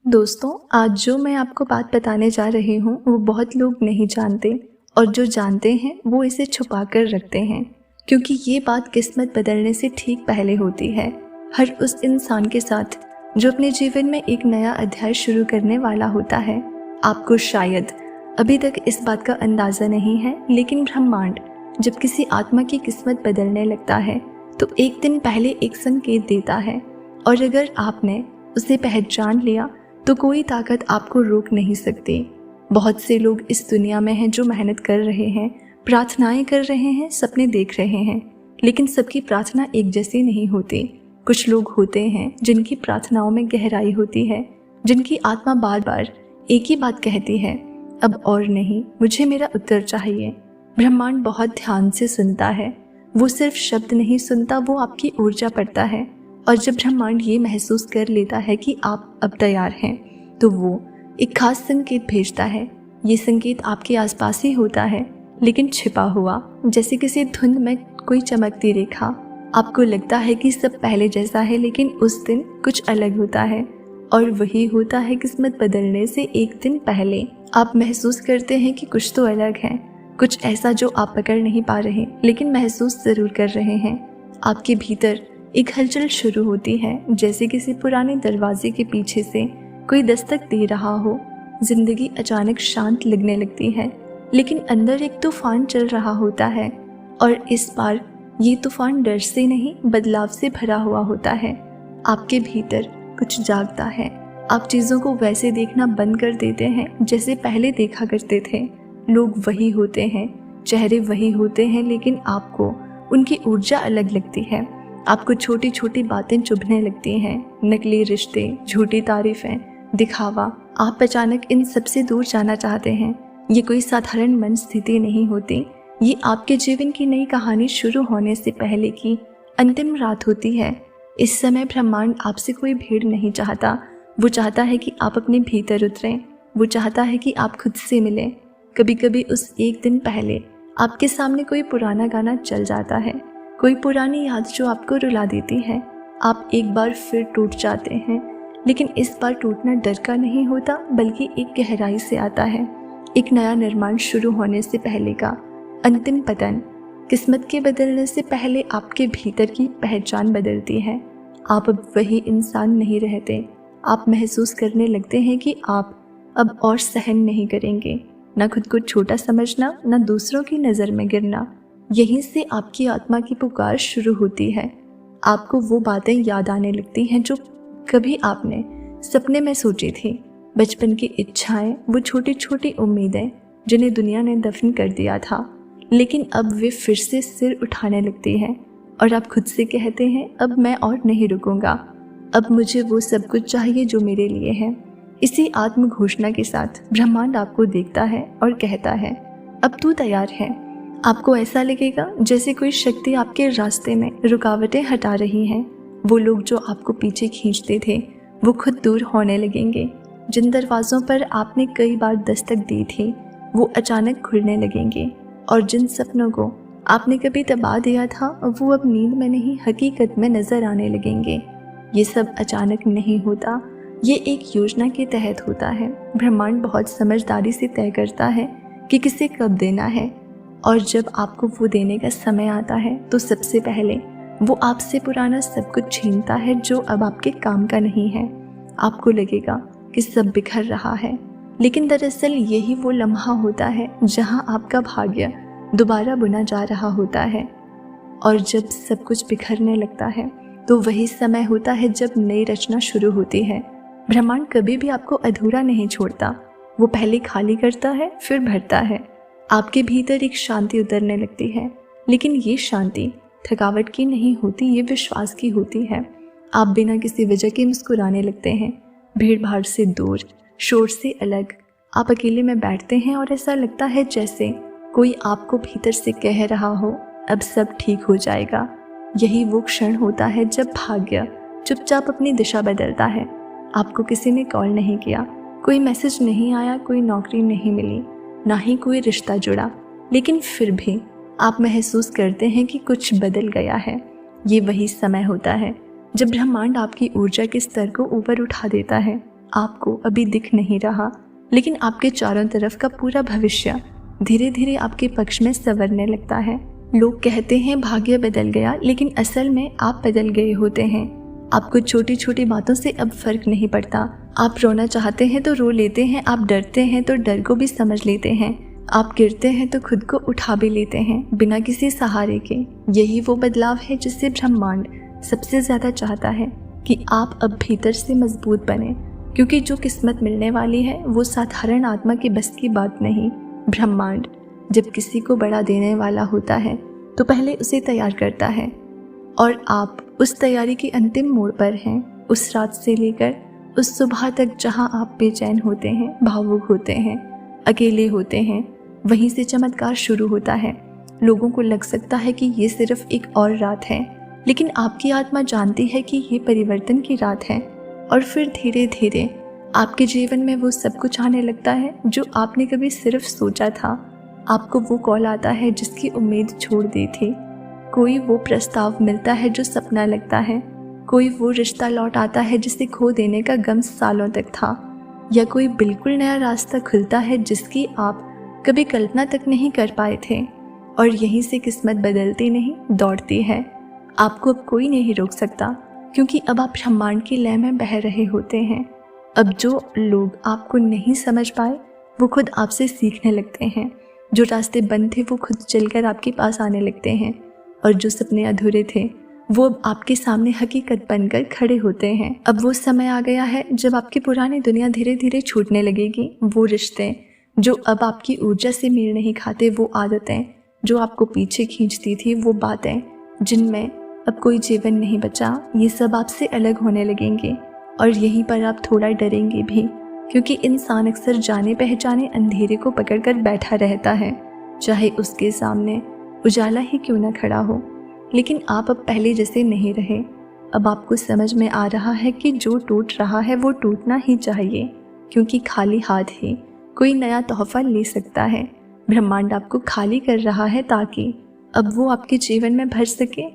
दोस्तों, आज जो मैं आपको बात बताने जा रही हूँ वो बहुत लोग नहीं जानते और जो जानते हैं वो इसे छुपा कर रखते हैं, क्योंकि ये बात किस्मत बदलने से ठीक पहले होती है। हर उस इंसान के साथ जो अपने जीवन में एक नया अध्याय शुरू करने वाला होता है। आपको शायद अभी तक इस बात का अंदाज़ा नहीं है, लेकिन ब्रह्मांड जब किसी आत्मा की किस्मत बदलने लगता है तो एक दिन पहले एक संकेत देता है, और अगर आपने उसे पहचान लिया तो कोई ताकत आपको रोक नहीं सकती। बहुत से लोग इस दुनिया में हैं जो मेहनत कर रहे हैं, प्रार्थनाएं कर रहे हैं, सपने देख रहे हैं, लेकिन सबकी प्रार्थना एक जैसी नहीं होती। कुछ लोग होते हैं जिनकी प्रार्थनाओं में गहराई होती है, जिनकी आत्मा बार बार एक ही बात कहती है, अब और नहीं, मुझे मेरा उत्तर चाहिए। ब्रह्मांड बहुत ध्यान से सुनता है। वो सिर्फ शब्द नहीं सुनता, वो आपकी ऊर्जा पढ़ता है। और जब ब्रह्मांड ये महसूस कर लेता है कि आप अब तैयार हैं, तो वो एक खास संकेत भेजता है। ये संकेत आपके आसपास ही होता है, लेकिन छिपा हुआ, जैसे किसी धुंध में कोई चमकती रेखा। आपको लगता है कि सब पहले जैसा है, लेकिन उस दिन कुछ अलग होता है, और वही होता है किस्मत बदलने से एक दिन पहले। आप महसूस करते हैं कि कुछ तो अलग है, कुछ ऐसा जो आप पकड़ नहीं पा रहे, लेकिन महसूस ज़रूर कर रहे हैं। आपके भीतर एक हलचल शुरू होती है, जैसे किसी पुराने दरवाजे के पीछे से कोई दस्तक दे रहा हो। जिंदगी अचानक शांत लगने लगती है, लेकिन अंदर एक तूफान चल रहा होता है, और इस बार ये तूफान डर से नहीं, बदलाव से भरा हुआ होता है। आपके भीतर कुछ जागता है। आप चीज़ों को वैसे देखना बंद कर देते हैं जैसे पहले देखा करते थे। लोग वही होते हैं, चेहरे वही होते हैं, लेकिन आपको उनकी ऊर्जा अलग लगती है। आपको छोटी छोटी बातें चुभने लगती हैं, नकली रिश्ते, झूठी तारीफें, दिखावा। आप अचानक इन सबसे दूर जाना चाहते हैं। ये कोई साधारण मन स्थिति नहीं होती, ये आपके जीवन की नई कहानी शुरू होने से पहले की अंतिम रात होती है। इस समय ब्रह्मांड आपसे कोई भीड़ नहीं चाहता। वो चाहता है कि आप अपने भीतर उतरें। वो चाहता है कि आप खुद से मिलें। कभी कभी उस एक दिन पहले आपके सामने कोई पुराना गाना चल जाता है, कोई पुरानी याद जो आपको रुला देती है। आप एक बार फिर टूट जाते हैं, लेकिन इस बार टूटना डर का नहीं होता, बल्कि एक गहराई से आता है। एक नया निर्माण शुरू होने से पहले का अंतिम पतन। किस्मत के बदलने से पहले आपके भीतर की पहचान बदलती है। आप अब वही इंसान नहीं रहते। आप महसूस करने लगते हैं कि आप अब और सहन नहीं करेंगे, ना खुद को छोटा समझना, ना दूसरों की नज़र में गिरना। यहीं से आपकी आत्मा की पुकार शुरू होती है। आपको वो बातें याद आने लगती हैं जो कभी आपने सपने में सोची थी। बचपन की इच्छाएं, वो छोटी छोटी उम्मीदें जिन्हें दुनिया ने दफन कर दिया था, लेकिन अब वे फिर से सिर उठाने लगती हैं, और आप खुद से कहते हैं, अब मैं और नहीं रुकूंगा, अब मुझे वो सब कुछ चाहिए जो मेरे लिए है। इसी आत्म घोषणा के साथ ब्रह्मांड आपको देखता है और कहता है, अब तू तैयार है। आपको ऐसा लगेगा जैसे कोई शक्ति आपके रास्ते में रुकावटें हटा रही हैं। वो लोग जो आपको पीछे खींचते थे, वो खुद दूर होने लगेंगे। जिन दरवाज़ों पर आपने कई बार दस्तक दी थी, वो अचानक खुलने लगेंगे, और जिन सपनों को आपने कभी दबा दिया था, वो अब नींद में नहीं, हकीकत में नज़र आने लगेंगे। ये सब अचानक नहीं होता, ये एक योजना के तहत होता है। ब्रह्मांड बहुत समझदारी से तय करता है कि किसे कब देना है, और जब आपको वो देने का समय आता है तो सबसे पहले वो आपसे पुराना सब कुछ छीनता है जो अब आपके काम का नहीं है। आपको लगेगा कि सब बिखर रहा है, लेकिन दरअसल यही वो लम्हा होता है जहां आपका भाग्य दोबारा बुना जा रहा होता है। और जब सब कुछ बिखरने लगता है तो वही समय होता है जब नई रचना शुरू होती है। ब्रह्मांड कभी भी आपको अधूरा नहीं छोड़ता। वो पहले खाली करता है, फिर भरता है। आपके भीतर एक शांति उतरने लगती है, लेकिन ये शांति थकावट की नहीं होती, ये विश्वास की होती है। आप बिना किसी वजह के मुस्कुराने लगते हैं, भीड़ भाड़ से दूर, शोर से अलग। आप अकेले में बैठते हैं और ऐसा लगता है जैसे कोई आपको भीतर से कह रहा हो, अब सब ठीक हो जाएगा। यही वो क्षण होता है जब भाग्य चुपचाप अपनी दिशा बदलता है। आपको किसी ने कॉल नहीं किया, कोई मैसेज नहीं आया, कोई नौकरी नहीं मिली, ना ही कोई रिश्ता जुड़ा, लेकिन फिर भी आप महसूस करते हैं कि कुछ बदल गया है। ये वही समय होता है जब ब्रह्मांड आपकी ऊर्जा के स्तर को ऊपर उठा देता है। आपको अभी दिख नहीं रहा, लेकिन आपके चारों तरफ का पूरा भविष्य धीरे धीरे आपके पक्ष में संवरने लगता है। लोग कहते हैं भाग्य बदल गया, लेकिन असल में आप बदल गए होते हैं। आपको छोटी छोटी बातों से अब फर्क नहीं पड़ता। आप रोना चाहते हैं तो रो लेते हैं, आप डरते हैं तो डर को भी समझ लेते हैं, आप गिरते हैं तो खुद को उठा भी लेते हैं बिना किसी सहारे के। यही वो बदलाव है जिससे ब्रह्मांड सबसे ज़्यादा चाहता है कि आप अब भीतर से मजबूत बने, क्योंकि जो किस्मत मिलने वाली है वो साधारण आत्मा की बस की बात नहीं। ब्रह्मांड जब किसी को बड़ा देने वाला होता है तो पहले उसे तैयार करता है, और आप उस तैयारी के अंतिम मोड़ पर हैं। उस रात से लेकर उस सुबह तक जहां आप बेचैन होते हैं, भावुक होते हैं, अकेले होते हैं, वहीं से चमत्कार शुरू होता है। लोगों को लग सकता है कि ये सिर्फ एक और रात है, लेकिन आपकी आत्मा जानती है कि ये परिवर्तन की रात है। और फिर धीरे धीरे आपके जीवन में वो सब कुछ आने लगता है जो आपने कभी सिर्फ सोचा था। आपको वो कॉल आता है जिसकी उम्मीद छोड़ दी थी, कोई वो प्रस्ताव मिलता है जो सपना लगता है, कोई वो रिश्ता लौट आता है जिसे खो देने का गम सालों तक था, या कोई बिल्कुल नया रास्ता खुलता है जिसकी आप कभी कल्पना तक नहीं कर पाए थे। और यहीं से किस्मत बदलती नहीं, दौड़ती है। आपको अब कोई नहीं रोक सकता, क्योंकि अब आप ब्रह्मांड की लय में बह रहे होते हैं। अब जो लोग आपको नहीं समझ पाए वो खुद आपसे सीखने लगते हैं, जो रास्ते बंद थे वो खुद चलकर आपके पास आने लगते हैं, और जो सपने अधूरे थे वो अब आपके सामने हकीकत बनकर खड़े होते हैं। अब वो समय आ गया है जब आपकी पुरानी दुनिया धीरे धीरे छूटने लगेगी। वो रिश्ते जो अब आपकी ऊर्जा से मेल नहीं खाते, वो आदतें जो आपको पीछे खींचती थी, वो बातें जिनमें अब कोई जीवन नहीं बचा, ये सब आपसे अलग होने लगेंगे। और यहीं पर आप थोड़ा डरेंगे भी, क्योंकि इंसान अक्सर जाने पहचाने अंधेरे को पकड़कर बैठा रहता है, चाहे उसके सामने उजाला ही क्यों न खड़ा हो। लेकिन आप अब पहले जैसे नहीं रहे। अब आपको समझ में आ रहा है कि जो टूट रहा है वो टूटना ही चाहिए, क्योंकि खाली हाथ ही कोई नया तोहफा ले सकता है। ब्रह्मांड आपको खाली कर रहा है ताकि अब वो आपके जीवन में भर सके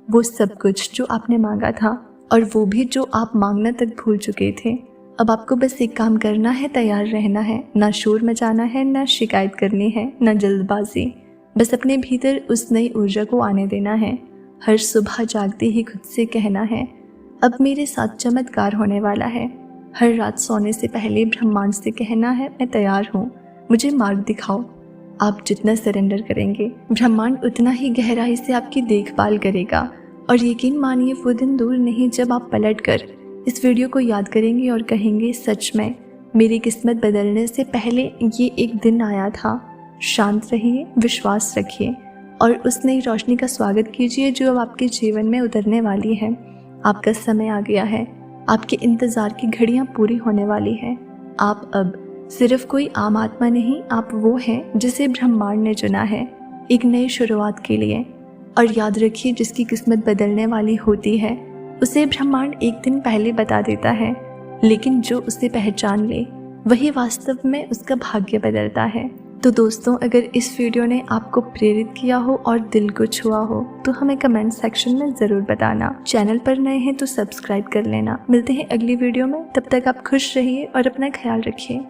वो सब कुछ जो आपने मांगा था, और वो भी जो आप मांगना तक भूल चुके थे। अब आपको बस एक काम करना है, तैयार रहना है। ना शोर मचाना है, ना शिकायत करनी है, ना जल्दबाजी। बस अपने भीतर उस नई ऊर्जा को आने देना है। हर सुबह जागते ही खुद से कहना है, अब मेरे साथ चमत्कार होने वाला है। हर रात सोने से पहले ब्रह्मांड से कहना है, मैं तैयार हूँ, मुझे मार्ग दिखाओ। आप जितना सरेंडर करेंगे, ब्रह्मांड उतना ही गहराई से आपकी देखभाल करेगा। और यकीन मानिए वो दिन दूर नहीं जब आप पलटकर इस वीडियो को याद करेंगे और कहेंगे, सच में मेरी किस्मत बदलने से पहले ये एक दिन आया था। शांत रहिए, विश्वास रखिए, और उस नई रोशनी का स्वागत कीजिए जो अब आपके जीवन में उतरने वाली है। आपका समय आ गया है, आपके इंतज़ार की घड़ियां पूरी होने वाली है। आप अब सिर्फ कोई आम आत्मा नहीं, आप वो हैं जिसे ब्रह्मांड ने चुना है एक नई शुरुआत के लिए। और याद रखिए, जिसकी किस्मत बदलने वाली होती है उसे ब्रह्मांड एक दिन पहले बता देता है, लेकिन जो उसे पहचान ले वही वास्तव में उसका भाग्य बदलता है। तो दोस्तों, अगर इस वीडियो ने आपको प्रेरित किया हो और दिल को छुआ हो तो हमें कमेंट सेक्शन में ज़रूर बताना। चैनल पर नए हैं तो सब्सक्राइब कर लेना। मिलते हैं अगली वीडियो में, तब तक आप खुश रहिए और अपना ख्याल रखिए।